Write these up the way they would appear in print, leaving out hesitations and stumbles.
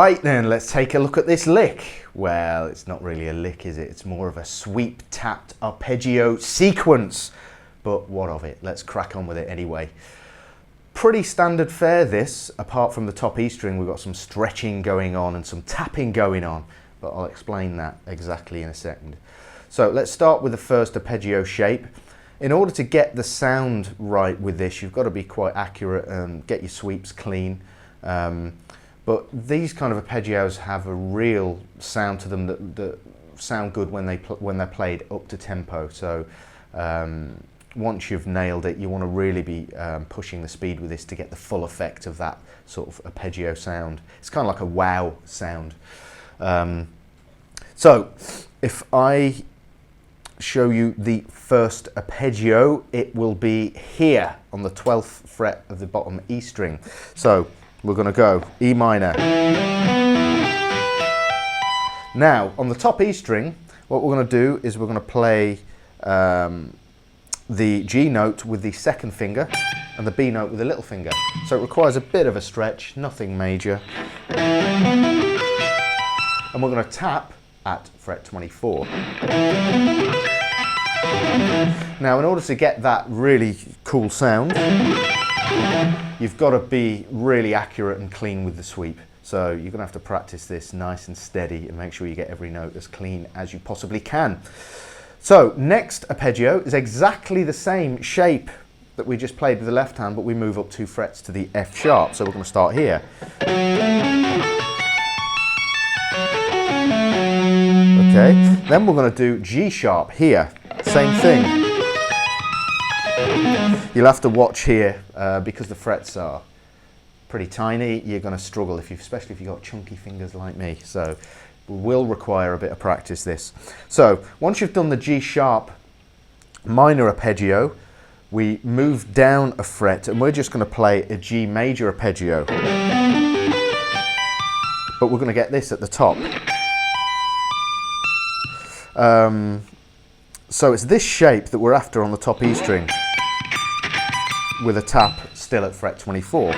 Right then, let's take a look at this lick. Well, it's not really a lick, is it? It's more of a sweep tapped arpeggio sequence. But what of it? Let's crack on with it anyway. Pretty standard fare this, apart from the top E string. We've got some stretching going on and some tapping going on, but I'll explain that exactly in a second. So let's start with the first arpeggio shape. In order to get the sound right with this, you've got to be quite accurate and get your sweeps clean. But these kind of arpeggios have a real sound to them that sound good when they're played up to tempo. So once you've nailed it, you want to really be pushing the speed with this to get the full effect of that sort of arpeggio sound. It's kind of like a wow sound. So if I show you the first arpeggio, it will be here on the 12th fret of the bottom E string. So we're going to go E minor. Now on the top E string, what we're going to do is we're going to play the G note with the second finger and the B note with the little finger. So it requires a bit of a stretch, nothing major. And we're going to tap at fret 24. Now in order to get that really cool sound, you've got to be really accurate and clean with the sweep. So you're going to have to practice this nice and steady and make sure you get every note as clean as you possibly can. So next arpeggio is exactly the same shape that we just played with the left hand, but we move up 2 frets to the F sharp. So we're going to start here. Okay, then we're going to do G sharp here. Same thing. You'll have to watch here because the frets are pretty tiny. You're going to struggle, especially if you've got chunky fingers like me. So will require a bit of practice this. So once you've done the G sharp minor arpeggio, we move down a fret and we're just going to play a G major arpeggio. But we're going to get this at the top. So it's this shape that we're after on the top E string with a tap still at fret 24.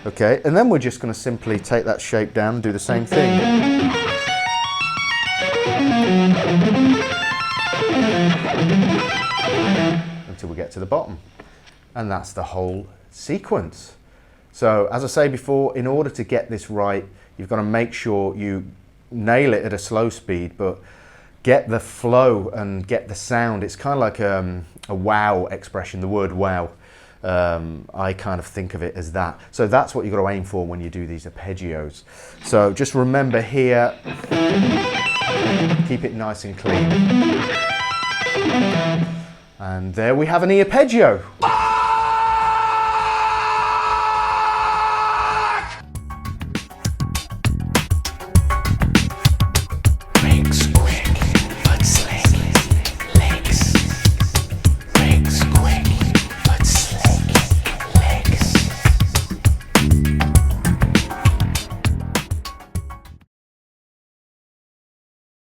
Okay, and then we're just going to simply take that shape down and do the same thing. Until we get to the bottom. And that's the whole sequence. So as I say before, in order to get this right, you've got to make sure you nail it at a slow speed, but get the flow and get the sound. It's kind of like a wow expression, the word wow. I kind of think of it as that. So that's what you've got to aim for when you do these arpeggios. So just remember here, keep it nice and clean. And there we have an E arpeggio.